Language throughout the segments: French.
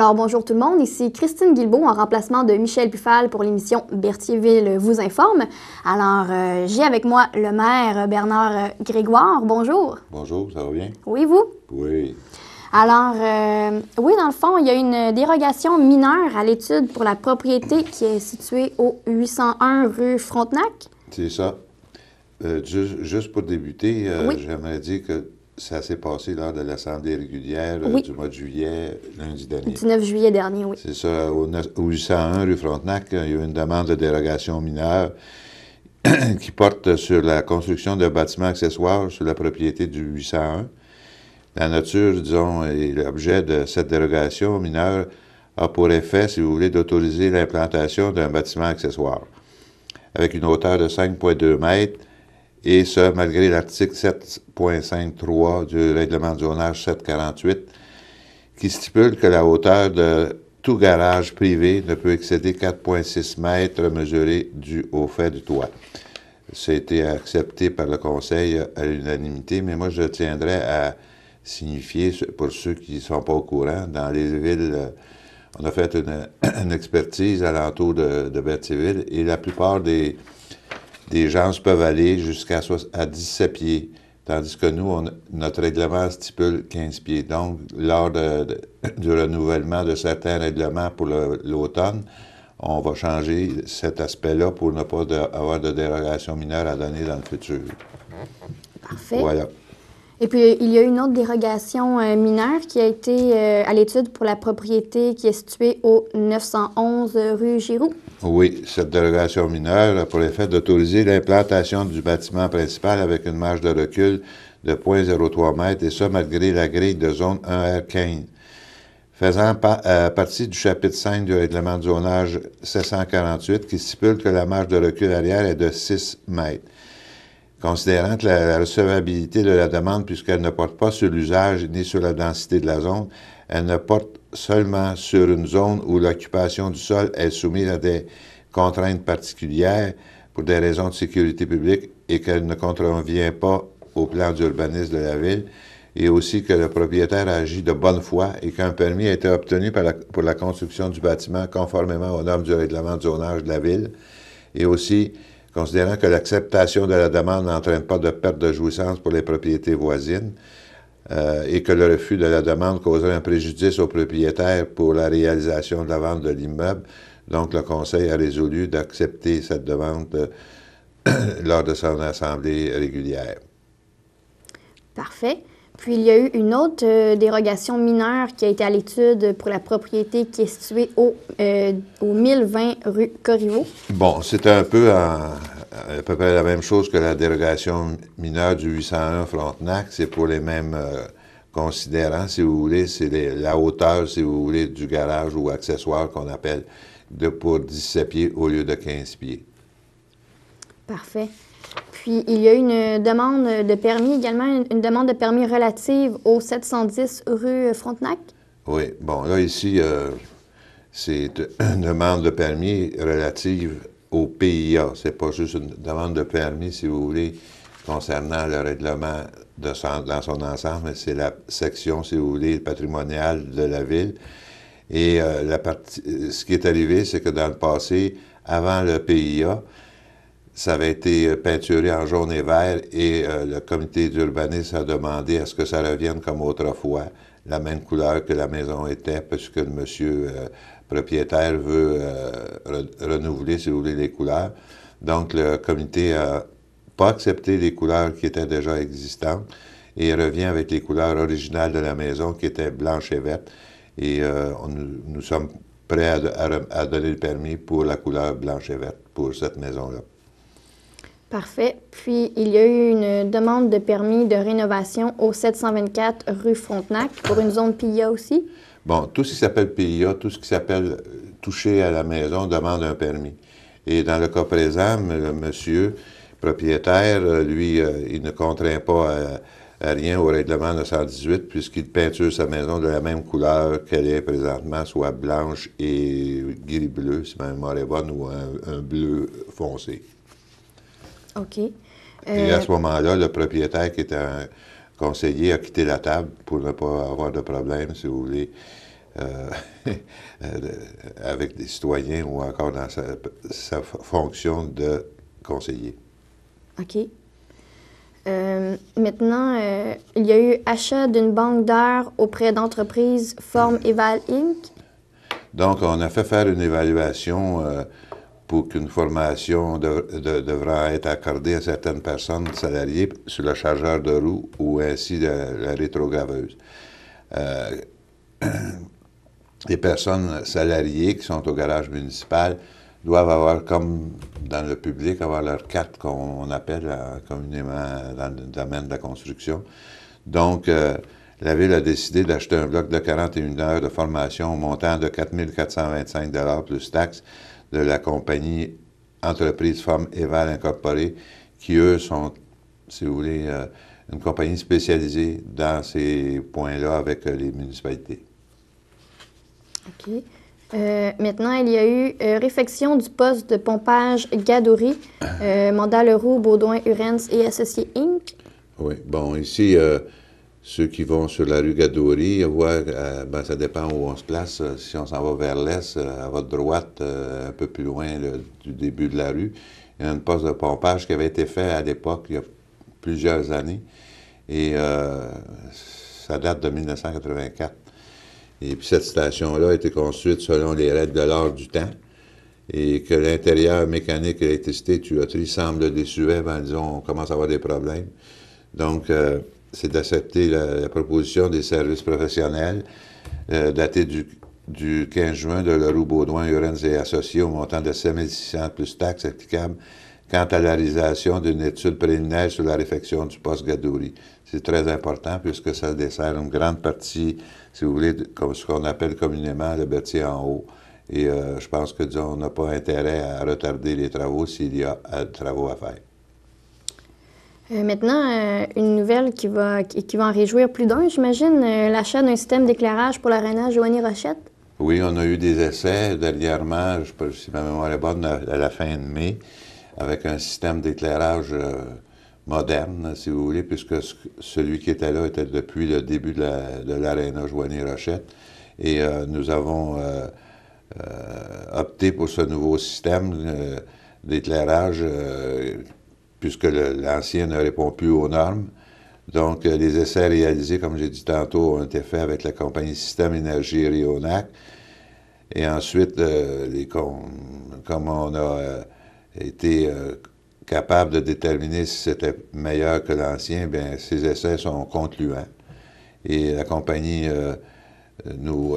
Alors bonjour tout le monde, ici Christine Guilbeault en remplacement de Michel Buffal pour l'émission Berthierville vous informe. Alors j'ai avec moi le maire Bernard Grégoire. Bonjour. Bonjour, ça va bien? Oui, vous? Oui. Alors oui, dans le fond, il y a une dérogation mineure à l'étude pour la propriété qui est située au 801 rue Frontenac. C'est ça. Juste pour débuter, Oui. j'aimerais dire que ça s'est passé lors de l'Assemblée régulière Oui. du mois de juillet, lundi dernier. 19 juillet dernier, oui. C'est ça, au 801 rue Frontenac, il y a eu une demande de dérogation mineure qui porte sur la construction de bâtiments accessoires sur la propriété du 801. La nature, disons, et l'objet de cette dérogation mineure a pour effet, si vous voulez, d'autoriser l'implantation d'un bâtiment accessoire avec une hauteur de 5,2 mètres, et ce, malgré l'article 7.53 du règlement de zonage 748, qui stipule que la hauteur de tout garage privé ne peut excéder 4,6 mètres mesurés au fait du toit. Ça a été accepté par le Conseil à l'unanimité, mais moi, je tiendrais à signifier, pour ceux qui ne sont pas au courant, dans les villes, on a fait une expertise alentour de Berthierville, et la plupart des gens peuvent aller jusqu'à 17 pieds, tandis que nous, notre règlement stipule 15 pieds. Donc, lors du renouvellement de certains règlements pour l'automne, on va changer cet aspect-là pour ne pas avoir de dérogation mineure à donner dans le futur. Parfait. Voilà. Et puis, il y a une autre dérogation mineure qui a été à l'étude pour la propriété qui est située au 911 rue Giroux. Oui, cette dérogation mineure a pour effet d'autoriser l'implantation du bâtiment principal avec une marge de recul de 0,03 mètres, et ça malgré la grille de zone 1R15. Faisant partie du chapitre 5 du règlement de zonage 748 qui stipule que la marge de recul arrière est de 6 mètres. Considérant que la recevabilité de la demande, puisqu'elle ne porte pas sur l'usage ni sur la densité de la zone, elle ne porte seulement sur une zone où l'occupation du sol est soumise à des contraintes particulières pour des raisons de sécurité publique et qu'elle ne contrevient pas au plan d'urbanisme de la ville, et aussi que le propriétaire agit de bonne foi et qu'un permis a été obtenu pour la construction du bâtiment conformément aux normes du règlement de zonage de la ville, et aussi considérant que l'acceptation de la demande n'entraîne pas de perte de jouissance pour les propriétés voisines et que le refus de la demande causerait un préjudice au propriétaire pour la réalisation de la vente de l'immeuble. Donc, le Conseil a résolu d'accepter cette demande lors de son assemblée régulière. Parfait. Puis, il y a eu une autre dérogation mineure qui a été à l'étude pour la propriété qui est située au 1020 rue Corriveau. Bon, c'est un peu à peu près la même chose que la dérogation mineure du 801 Frontenac. C'est pour les mêmes considérants, si vous voulez. C'est la hauteur, si vous voulez, du garage ou accessoire qu'on appelle pour 17 pieds au lieu de 15 pieds. Parfait. Puis, il y a eu une demande de permis également, une demande de permis relative au 710 rue Frontenac. Oui. Bon, là, ici, c'est une demande de permis relative au PIA. C'est pas juste une demande de permis, si vous voulez, concernant le règlement dans son ensemble, mais c'est la section, si vous voulez, patrimoniale de la ville. Et ce qui est arrivé, c'est que dans le passé, avant le PIA, ça avait été peinturé en jaune et vert, et le comité d'urbanisme a demandé à ce que ça revienne comme autrefois, la même couleur que la maison était, parce que le monsieur propriétaire veut renouveler, si vous voulez, les couleurs. Donc, le comité n'a pas accepté les couleurs qui étaient déjà existantes et revient avec les couleurs originales de la maison qui étaient blanches et vertes. Et nous sommes prêts à donner le permis pour la couleur blanche et verte pour cette maison-là. Parfait. Puis, il y a eu une demande de permis de rénovation au 724 rue Frontenac pour une zone PIA aussi. Bon, tout ce qui s'appelle PIA, tout ce qui s'appelle toucher à la maison demande un permis. Et dans le cas présent, le monsieur propriétaire, lui, il ne contraint pas à rien au règlement 918 puisqu'il peinture sa maison de la même couleur qu'elle est présentement, soit blanche et gris-bleu, si ma mémoire est bonne, ou un bleu foncé. OK. Et à ce moment-là, le propriétaire, qui était un conseiller, a quitté la table pour ne pas avoir de problème, si vous voulez, euh, avec des citoyens ou encore dans sa fonction de conseiller. OK. Maintenant, il y a eu achat d'une banque d'heures auprès d'entreprises Forme Eval Inc. Donc, on a fait faire une évaluation pour qu'une formation devra être accordée à certaines personnes salariées sur le chargeur de roue ou ainsi la rétrograveuse. Les personnes salariées qui sont au garage municipal doivent avoir, comme dans le public, avoir leur carte qu'on appelle communément dans le domaine de la construction. Donc, la Ville a décidé d'acheter un bloc de 41 heures de formation au montant de 4 425 $ plus taxes de la compagnie Entreprise Forme Eval Incorporée, qui, eux, sont, si vous voulez, une compagnie spécialisée dans ces points-là avec les municipalités. OK. Maintenant, il y a eu réfection du poste de pompage Gadouri, mandat Leroux, Baudouin, Urens et Associés Inc. Oui. Bon, ici, ceux qui vont sur la rue Gadouri, voient, ben, ça dépend où on se place. Si on s'en va vers l'est, à votre droite, un peu plus loin du début de la rue, il y a un poste de pompage qui avait été fait à l'époque, il y a plusieurs années, et ça date de 1984. Et puis cette station-là a été construite selon les règles de l'art du temps, et que l'intérieur mécanique, électricité, tuyauterie semble désuet, ben, disons, on commence à avoir des problèmes. Donc, c'est d'accepter la proposition des services professionnels datée du 15 juin de Leroux, Baudouin, Urens et Associés au montant de 7 600 plus taxes applicables quant à la réalisation d'une étude préliminaire sur la réfection du poste Gadouri. C'est très important puisque ça dessert une grande partie, si vous voulez, comme ce qu'on appelle communément le Berthier en haut. Et je pense que, disons, on n'a pas intérêt à retarder les travaux s'il y a travaux à faire. Maintenant, une nouvelle qui va en réjouir plus d'un, j'imagine, l'achat d'un système d'éclairage pour l'aréna Joanie-Rochette. Oui, on a eu des essais dernièrement, je ne sais pas si ma mémoire est bonne, à la fin de mai, avec un système d'éclairage moderne, si vous voulez, puisque celui qui était là était depuis le début de l'aréna Joanie-Rochette. Et nous avons opté pour ce nouveau système d'éclairage puisque l'ancien ne répond plus aux normes. Donc, les essais réalisés, comme j'ai dit tantôt, ont été faits avec la compagnie Système Énergie Rionac. Et ensuite, comme on a été capable de déterminer si c'était meilleur que l'ancien, bien, ces essais sont concluants. Et la compagnie nous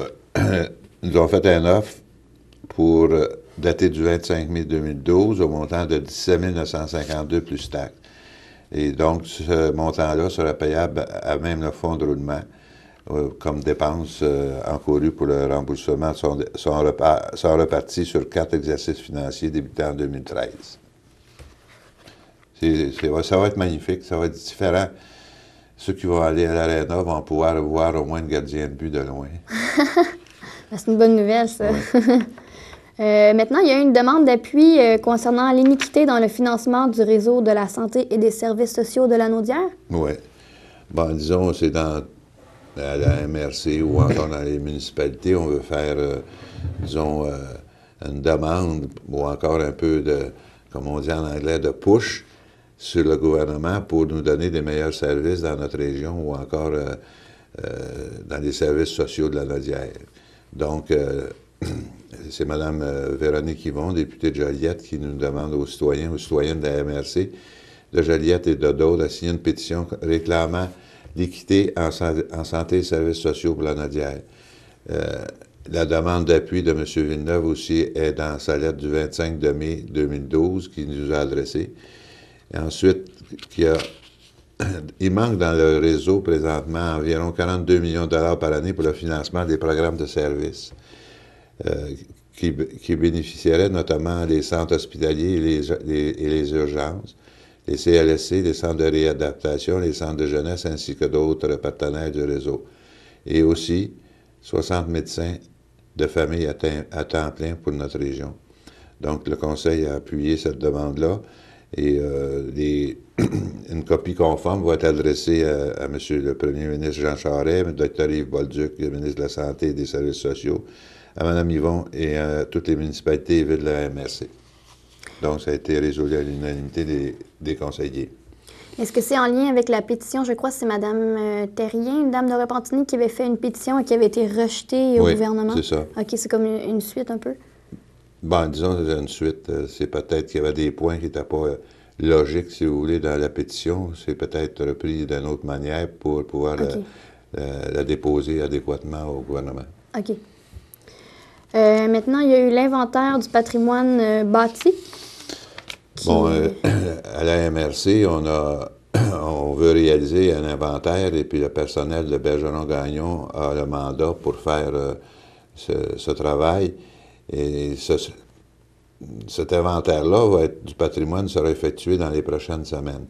ont fait une offre pour daté du 25 mai 2012 au montant de 17 952 plus taxes. Et donc, ce montant-là sera payable à même le fonds de roulement comme dépenses encourues pour le remboursement sont reparties sur 4 exercices financiers débutant en 2013. Ça va être magnifique, ça va être différent. Ceux qui vont aller à l'aréna vont pouvoir voir au moins le gardien de but de loin. C'est une bonne nouvelle, ça. Ouais. Maintenant, il y a une demande d'appui concernant l'iniquité dans le financement du réseau de la santé et des services sociaux de la Naudière. Oui. Bon, disons, c'est à la MRC ou encore dans les municipalités, on veut faire, disons, une demande ou encore un peu de, comme on dit en anglais, de push sur le gouvernement pour nous donner des meilleurs services dans notre région ou encore dans les services sociaux de la Naudière. Donc, c'est Mme Véronique Yvon, députée de Joliette, qui nous demande aux citoyennes de la MRC de Joliette et de Dole à signer une pétition réclamant l'équité en santé et services sociaux pour la Naudière. La demande d'appui de M. Villeneuve aussi est dans sa lettre du 25 de mai 2012 qu'il nous a adressée. Et ensuite, il manque dans le réseau présentement environ 42 millions de dollars par année pour le financement des programmes de services qui bénéficieraient notamment des centres hospitaliers et les urgences, les CLSC, les centres de réadaptation, les centres de jeunesse ainsi que d'autres partenaires du réseau. Et aussi 60 médecins de famille à temps plein pour notre région. Donc, le Conseil a appuyé cette demande-là Et une copie conforme va être adressée à M. le Premier ministre Jean Charest, M. Dr. Yves Bolduc, le ministre de la Santé et des Services sociaux, à Mme Yvon et à toutes les municipalités et villes de la MRC. Donc, ça a été résolu à l'unanimité des conseillers. Est-ce que c'est en lien avec la pétition? Je crois que c'est Mme Terrien, une dame de Repentigny, qui avait fait une pétition et qui avait été rejetée au gouvernement? Oui, c'est ça. OK, c'est comme une suite un peu? Bon, disons, c'est une suite. C'est peut-être qu'il y avait des points qui n'étaient pas logiques, si vous voulez, dans la pétition. C'est peut-être repris d'une autre manière pour pouvoir la déposer adéquatement au gouvernement. OK. Maintenant, il y a eu l'inventaire du patrimoine bâti. Bon, à la MRC, on veut réaliser un inventaire et puis le personnel de Bergeron-Gagnon a le mandat pour faire ce travail. Et cet inventaire-là du patrimoine sera effectué dans les prochaines semaines.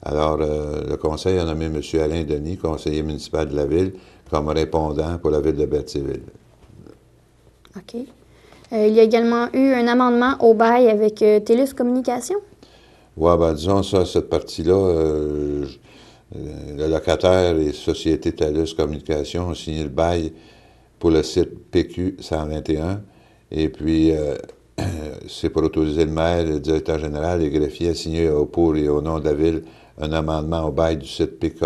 Alors, le conseil a nommé M. Alain Denis, conseiller municipal de la ville, comme répondant pour la ville de Berthierville. OK. Il y a également eu un amendement au bail avec TELUS Communications. Oui, ben disons ça, cette partie-là, le locataire et Société TELUS Communications ont signé le bail pour le site PQ 121. Et puis, c'est pour autoriser le maire, le directeur général et le greffier à signer pour et au nom de la ville un amendement au bail du site PK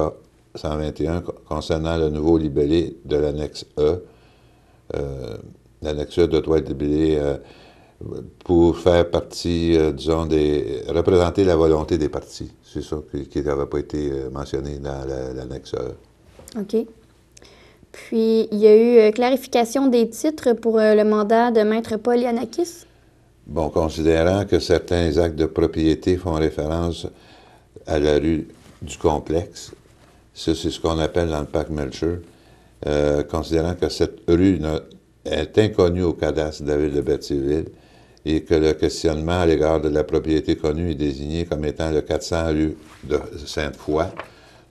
121 concernant le nouveau libellé de l'annexe E. L'annexe E doit être libellé pour faire partie, disons, représenter la volonté des partis. C'est ça qui n'avait pas été mentionné dans l'annexe E. OK. Puis, il y a eu clarification des titres pour le mandat de Maître Paul Yanakis. Bon, considérant que certains actes de propriété font référence à la rue du complexe, ça c'est ce qu'on appelle dans le parc Melcher, considérant que cette rue est inconnue au cadastre de la ville de Berthierville et que le questionnement à l'égard de la propriété connue est désigné comme étant le 400 rue de Sainte-Foy.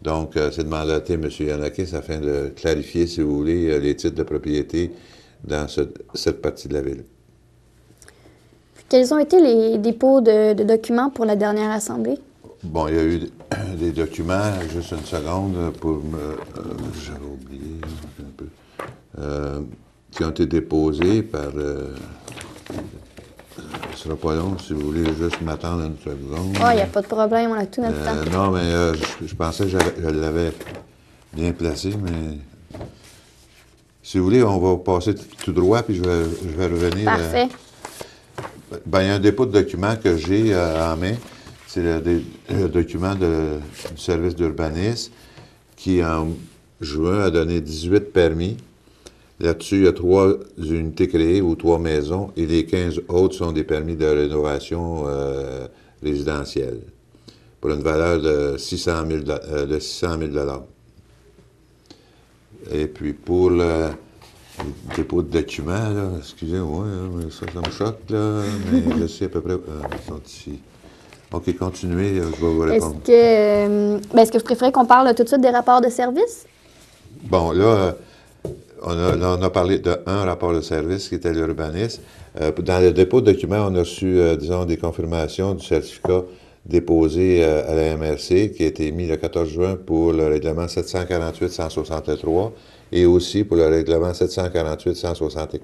Donc, c'est de mandater M. Yanakis afin de clarifier, si vous voulez, les titres de propriété dans cette partie de la ville. Quels ont été les dépôts de documents pour la dernière assemblée? Bon, il y a eu des documents, juste une seconde, pour me... j'avais oublié un peu. Qui ont été déposés par... ce sera pas long, si vous voulez juste m'attendre une seconde. Ah, il n'y a pas de problème, on a tout notre temps. Non, mais je pensais que je l'avais bien placé, mais... Si vous voulez, on va passer tout droit, puis je vais revenir... Parfait. Ben, il y a un dépôt de documents que j'ai en main. C'est le document du service d'urbanisme qui, en juin, a donné 18 permis. Là-dessus, il y a 3 unités créées ou 3 maisons et les 15 autres sont des permis de rénovation résidentielle pour une valeur de 600 000 $. Et puis, pour le dépôt de documents, là, excusez-moi, mais ça me choque, là, mais je sais à peu près, ils sont ici. OK, continuez, je vais vous répondre. Est-ce que vous préférez qu'on parle tout de suite des rapports de service? Bon, là, on a parlé d'un rapport de service qui était l'urbanisme. Dans le dépôt de documents, on a reçu, disons, des confirmations du certificat déposé à la MRC qui a été émis le 14 juin pour le règlement 748-163 et aussi pour le règlement 748-164.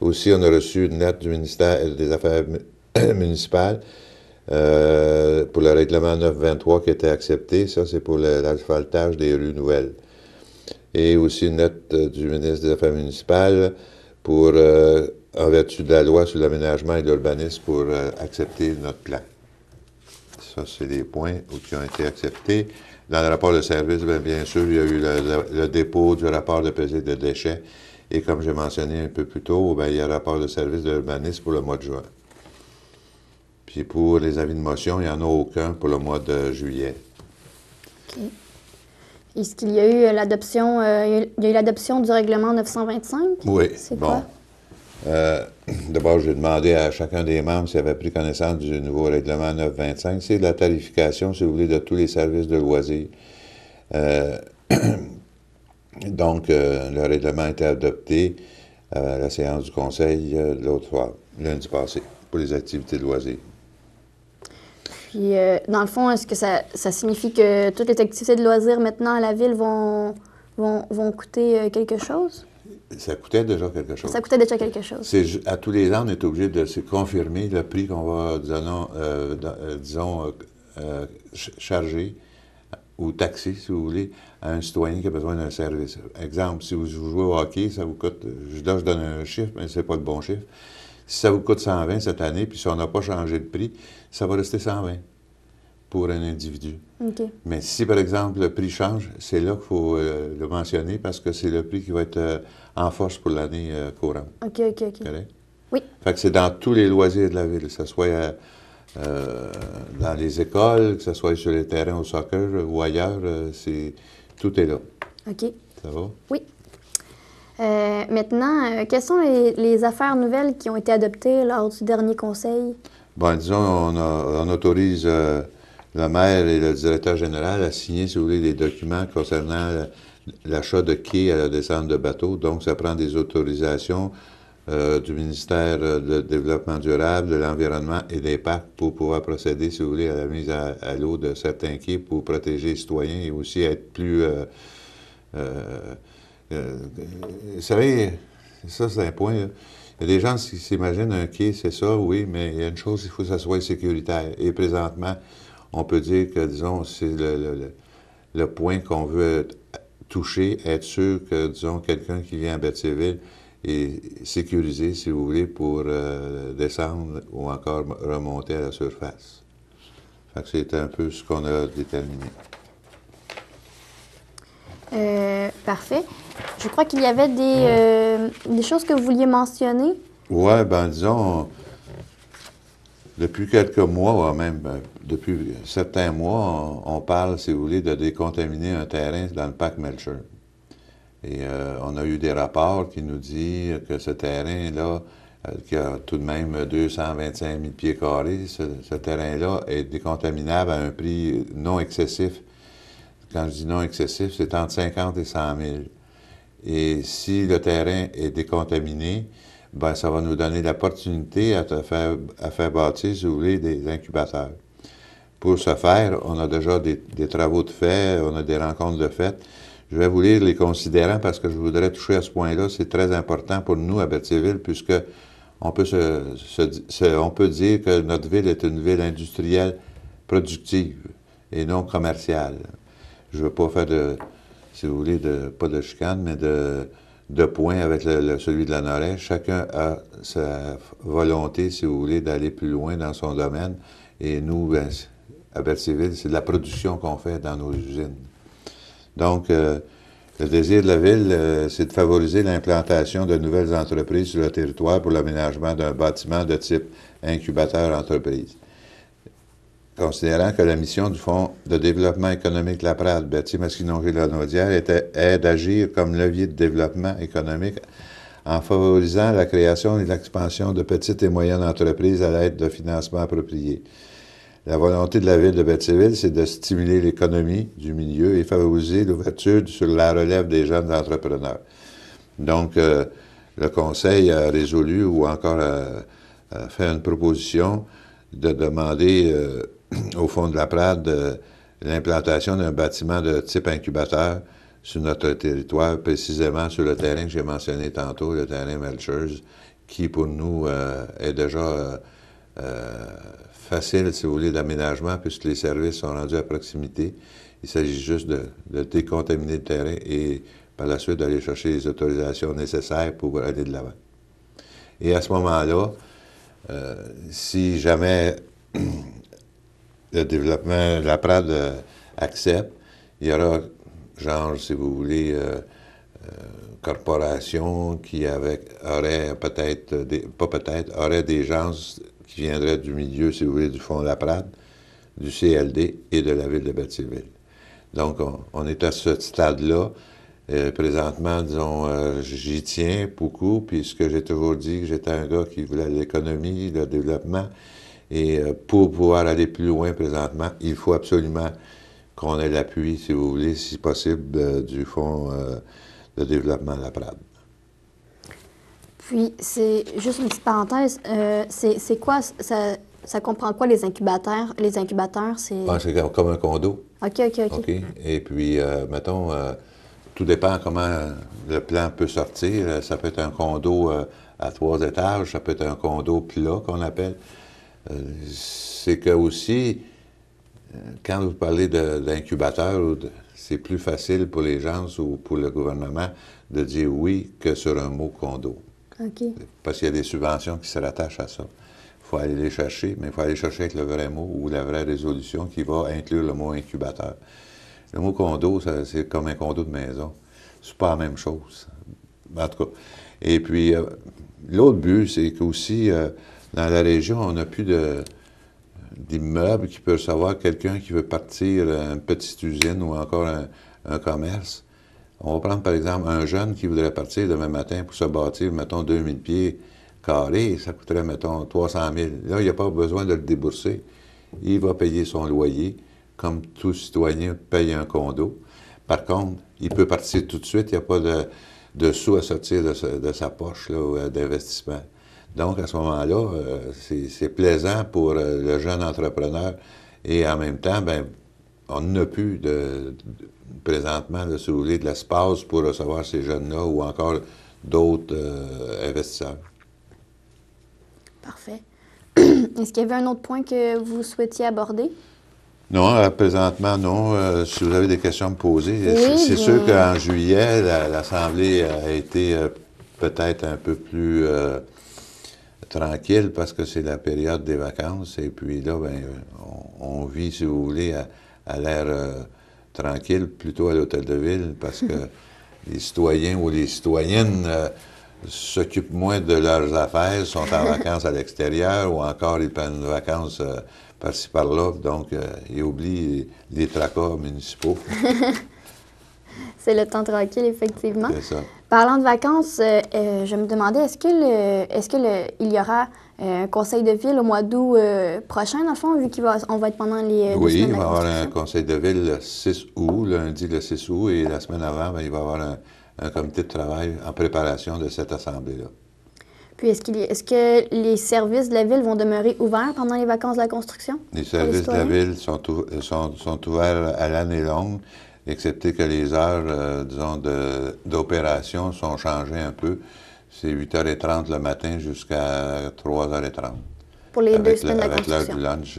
Aussi, on a reçu une lettre du ministère des Affaires municipales pour le règlement 923 qui a été accepté. Ça, c'est pour l'asphaltage des rues nouvelles. Et aussi une lettre du ministre des Affaires municipales pour, en vertu de la loi sur l'aménagement et l'urbanisme, pour accepter notre plan. Ça, c'est les points qui ont été acceptés. Dans le rapport de service, bien sûr, il y a eu le dépôt du rapport de pesée de déchets. Et comme j'ai mentionné un peu plus tôt, il y a le rapport de service de l'urbanisme pour le mois de juin. Puis pour les avis de motion, il n'y en a aucun pour le mois de juillet. OK. Est-ce qu'il y a eu l'adoption, du règlement 925? Oui. C'est quoi? D'abord, j'ai demandé à chacun des membres s'il avait pris connaissance du nouveau règlement 925. C'est la tarification, si vous voulez, de tous les services de loisirs. Donc, le règlement a été adopté à la séance du Conseil l'autre soir, lundi passé, pour les activités de loisirs. Puis, dans le fond, est-ce que ça signifie que toutes les activités de loisirs maintenant à la ville vont coûter quelque chose? Ça coûtait déjà quelque chose. Ça coûtait déjà quelque chose. À tous les ans, on est obligé de se confirmer le prix qu'on va, charger ou taxer, si vous voulez, à un citoyen qui a besoin d'un service. Exemple, si vous jouez au hockey, ça vous coûte, là je donne un chiffre, mais c'est pas le bon chiffre. Si ça vous coûte 120 cette année, puis si on n'a pas changé de prix, ça va rester 120 pour un individu. OK. Mais si, par exemple, le prix change, c'est là qu'il faut le mentionner parce que c'est le prix qui va être en force pour l'année courante. OK. Correct? Oui. Fait que c'est dans tous les loisirs de la ville, que ce soit dans les écoles, que ce soit sur les terrains au soccer ou ailleurs, tout est là. OK. Ça va? Oui. Maintenant, quelles sont les affaires nouvelles qui ont été adoptées lors du dernier conseil? Bon, disons, on autorise le maire et le directeur général à signer, si vous voulez, des documents concernant l'achat de quais à la descente de bateaux. Donc, ça prend des autorisations du ministère de Développement durable, de l'Environnement et des Parcs pour pouvoir procéder, si vous voulez, à la mise à l'eau de certains quais pour protéger les citoyens et aussi être plus... vous savez, ça c'est un point, là. Il y a des gens qui s'imaginent un quai, c'est ça, oui, mais il y a une chose, il faut que ça soit sécuritaire. Et présentement, on peut dire que, disons, c'est le point qu'on veut toucher, être sûr que, disons, quelqu'un qui vient à Berthierville est sécurisé, si vous voulez, pour descendre ou encore remonter à la surface. Fait que c'est un peu ce qu'on a déterminé. Parfait. Je crois qu'il y avait des choses que vous vouliez mentionner. Oui, ben disons, depuis quelques mois, même depuis certains mois, on parle, si vous voulez, de décontaminer un terrain dans le parc Melcher. Et on a eu des rapports qui nous disent que ce terrain-là, qui a tout de même 225 000 pieds carrés, ce terrain-là est décontaminable à un prix non excessif. Quand je dis non excessif, c'est entre 50 et 100 000. Et si le terrain est décontaminé, ben ça va nous donner l'opportunité à faire bâtir, si vous voulez, des incubateurs. Pour ce faire, on a déjà des travaux de fait, on a des rencontres de fait. Je vais vous lire les considérants parce que je voudrais toucher à ce point-là. C'est très important pour nous à Berthierville puisque on peut dire que notre ville est une ville industrielle productive et non commerciale. Je ne veux pas faire si vous voulez, pas de chicane, mais de points avec celui de la Nord-Est. Chacun a sa volonté, si vous voulez, d'aller plus loin dans son domaine. Et nous, ben, à Berthierville, c'est de la production qu'on fait dans nos usines. Donc, le désir de la ville, c'est de favoriser l'implantation de nouvelles entreprises sur le territoire pour l'aménagement d'un bâtiment de type incubateur entreprise. Considérant que la mission du Fonds de développement économique Laprade, Berthier-Masquinongé-Lanaudière, est d'agir comme levier de développement économique en favorisant la création et l'expansion de petites et moyennes entreprises à l'aide de financements appropriés. La volonté de la ville de Berthierville, c'est de stimuler l'économie du milieu et favoriser l'ouverture sur la relève des jeunes entrepreneurs. Donc, le Conseil a résolu ou encore a fait une proposition de demander au Fonds de Laprade l'implantation d'un bâtiment de type incubateur sur notre territoire, précisément sur le terrain que j'ai mentionné tantôt, le terrain Melchers, qui pour nous est déjà facile, si vous voulez, d'aménagement, puisque les services sont rendus à proximité. Il s'agit juste de décontaminer le terrain et par la suite d'aller chercher les autorisations nécessaires pour aller de l'avant. Et à ce moment-là, si jamais le développement, Laprade accepte, il y aura, genre, si vous voulez, corporation qui aurait peut-être, aurait des gens qui viendraient du milieu, si vous voulez, du Fonds Laprade, du CLD et de la ville de Berthierville. Donc, on est à ce stade-là. Présentement, disons, j'y tiens beaucoup, puisque j'ai toujours dit que j'étais un gars qui voulait l'économie, le développement. Et pour pouvoir aller plus loin présentement, il faut absolument qu'on ait l'appui, si vous voulez, si possible, du Fonds de développement Laprade. Puis, c'est juste une petite parenthèse, c'est quoi Ça comprend quoi, les incubateurs? Les incubateurs, c'est... Ah, c'est comme un condo. OK, OK, OK. OK? Et puis, mettons, tout dépend comment le plan peut sortir. Ça peut être un condo à 3 étages, ça peut être un condo plat qu'on appelle. C'est que aussi, quand vous parlez d'incubateur, c'est plus facile pour les gens ou pour le gouvernement de dire oui que sur un mot condo. OK. Parce qu'il y a des subventions qui se rattachent à ça. Il faut aller les chercher, mais il faut aller chercher avec le vrai mot ou la vraie résolution qui va inclure le mot incubateur. Le mot condo, c'est comme un condo de maison. C'est pas la même chose. En tout cas. Et puis, l'autre but, c'est qu'aussi, dans la région, on n'a plus d'immeubles qui peuvent recevoir quelqu'un qui veut partir une petite usine ou encore un commerce. On va prendre, par exemple, un jeune qui voudrait partir demain matin pour se bâtir, mettons, 2000 pieds carrés, ça coûterait, mettons, 300 000. Là, il n'y a pas besoin de le débourser. Il va payer son loyer, comme tout citoyen paye un condo. Par contre, il peut partir tout de suite, il n'y a pas de sous à sortir de sa poche d'investissement. Donc, à ce moment-là, c'est plaisant pour le jeune entrepreneur et en même temps, ben, on n'a plus présentement, si vous voulez, de l'espace pour recevoir ces jeunes-là ou encore d'autres investisseurs. Parfait. Est-ce qu'il y avait un autre point que vous souhaitiez aborder? Non, présentement, non. Si vous avez des questions à me poser, Oui, c'est bien. sûr qu'en juillet, l'Assemblée a été peut-être un peu plus tranquille parce que c'est la période des vacances. Et puis là, ben, on vit, si vous voulez, à l'ère tranquille, plutôt à l'Hôtel de Ville, parce que les citoyens ou les citoyennes s'occupent moins de leurs affaires, sont en vacances à l'extérieur ou encore ils prennent des vacances par-ci par-là, donc ils oublient les tracas municipaux. C'est le temps tranquille, effectivement. C'est ça. Parlant de vacances, je me demandais, il y aura un conseil de ville au mois d'août prochain, dans le fond, vu qu'on va être pendant les 2 Oui, semaines il de va y la avoir un construction? conseil de ville le 6 août, lundi le 6 août, et la semaine avant, ben, il va y avoir un comité de travail en préparation de cette assemblée-là. Puis, est-ce que les services de la ville vont demeurer ouverts pendant les vacances de la construction? Les services de la ville sont ouverts à l'année longue, excepté que les heures, disons, d'opération sont changées un peu. C'est 8h30 le matin jusqu'à 3h30. Pour les 2 semaines de la Avec l'heure construction. du lunch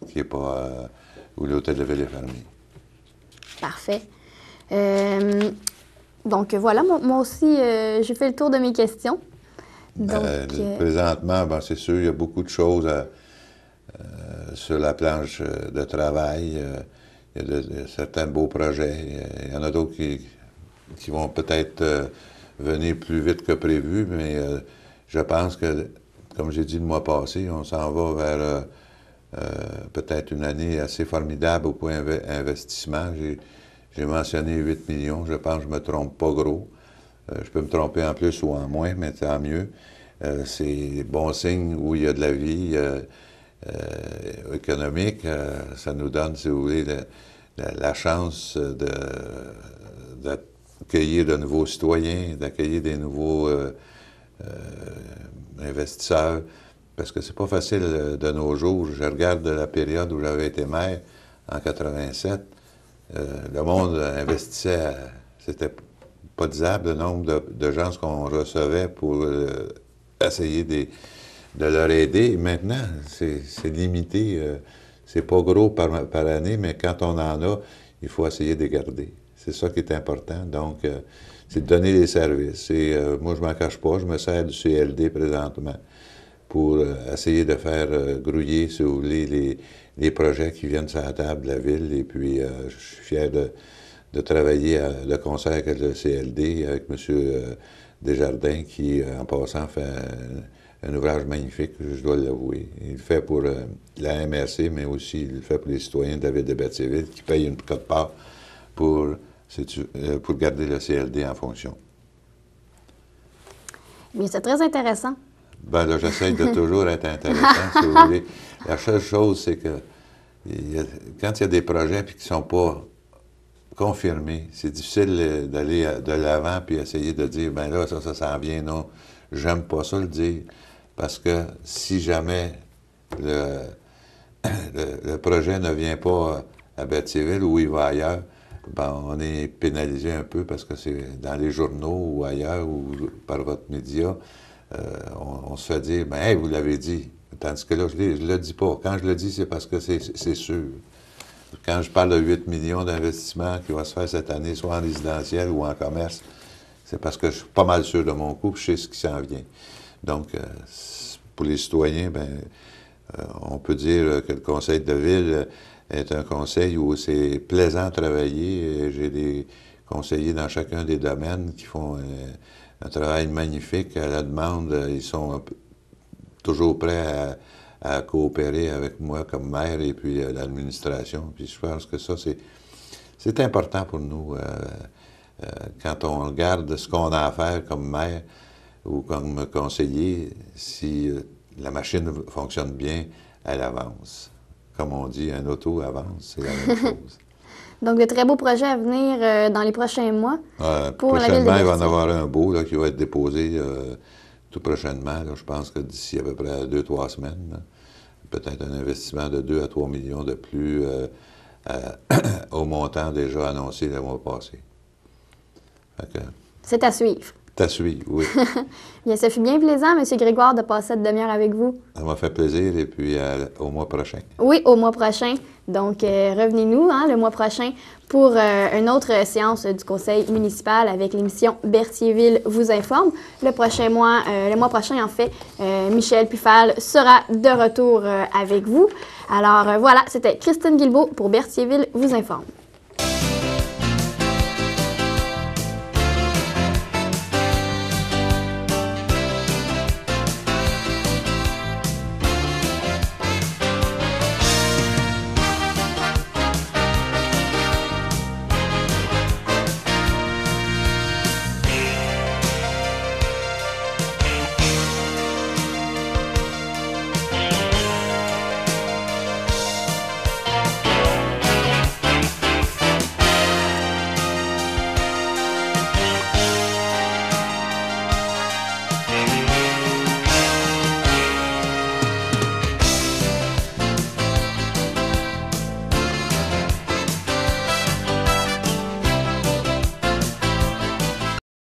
qui est pas... où l'hôtel de ville est fermé. Parfait. Donc, voilà, moi aussi, j'ai fait le tour de mes questions. Donc, Présentement, ben, c'est sûr, il y a beaucoup de choses sur la planche de travail. Il y a certains beaux projets. Il y en a d'autres qui vont peut-être venir plus vite que prévu, mais je pense que, comme j'ai dit le mois passé, on s'en va vers peut-être une année assez formidable au point investissement. J'ai mentionné 8 millions. Je pense que je ne me trompe pas gros. Je peux me tromper en plus ou en moins, mais tant mieux. C'est bon signe où il y a de la vie économique. Ça nous donne, si vous voulez, la chance d'accueillir de nouveaux citoyens, d'accueillir des nouveaux investisseurs. Parce que c'est pas facile de nos jours. Je regarde la période où j'avais été maire, en 87. Le monde investissait, c'était pas disable le nombre de gens qu'on recevait pour essayer de leur aider. Maintenant, c'est limité. C'est pas gros par année, mais quand on en a, il faut essayer de les garder. C'est ça qui est important. Donc, c'est de donner des services. Et moi, je m'en cache pas, je me sers du CLD présentement pour essayer de faire grouiller, si vous voulez, les projets qui viennent sur la table de la ville. Et puis, je suis fier de travailler de concert avec le CLD, avec M. Desjardins, qui, en passant, fait un ouvrage magnifique, je dois l'avouer. Il le fait pour la MRC, mais aussi il le fait pour les citoyens de la ville de Berthierville, qui payent une quote-part pour garder le CLD en fonction. bien, c'est très intéressant. Ben là, j'essaie de toujours être intéressant, si vous voulez. La seule chose, c'est que quand il y a des projets qui ne sont pas confirmés, c'est difficile d'aller de l'avant puis essayer de dire, ben là, ça s'en vient, non. J'aime pas ça le dire, parce que si jamais le, le projet ne vient pas à Berthierville ou il va ailleurs, ben, on est pénalisé un peu parce que c'est dans les journaux ou ailleurs ou par votre média, on se fait dire, ben, hey, vous l'avez dit. Tandis que là, je ne le dis pas. Quand je le dis, c'est parce que c'est sûr. Quand je parle de 8 millions d'investissements qui va se faire cette année, soit en résidentiel ou en commerce, c'est parce que je suis pas mal sûr de mon coup, je sais ce qui s'en vient. Donc, pour les citoyens, ben, on peut dire que le conseil de ville est un conseil où c'est plaisant de travailler. J'ai des conseillers dans chacun des domaines qui font un travail magnifique. À la demande, ils sont toujours prêts à coopérer avec moi comme maire et puis l'administration. Puis je pense que ça, c'est important pour nous. Quand on regarde ce qu'on a à faire comme maire ou comme conseiller, si la machine fonctionne bien, elle avance. Comme on dit, un auto avance, c'est la même chose. Donc, de très beaux projets à venir dans les prochains mois pour la ville de Prochainement, il va y en Berthier. avoir un beau là, qui va être déposé tout prochainement. Là, je pense que d'ici à peu près 2-3 semaines, peut-être un investissement de 2 à 3 millions de plus au montant déjà annoncé le mois passé. C'est à suivre. C'est à suivre, oui. Bien, ça fut bien plaisant, M. Grégoire, de passer cette demi-heure avec vous. Ça m'a fait plaisir et puis au mois prochain. Oui, au mois prochain. Donc, revenez-nous le mois prochain pour une autre séance du conseil municipal avec l'émission Berthierville vous informe. Le mois prochain, en fait, Michel Puffal sera de retour avec vous. Alors, voilà, c'était Christine Guilbeault pour Berthierville vous informe.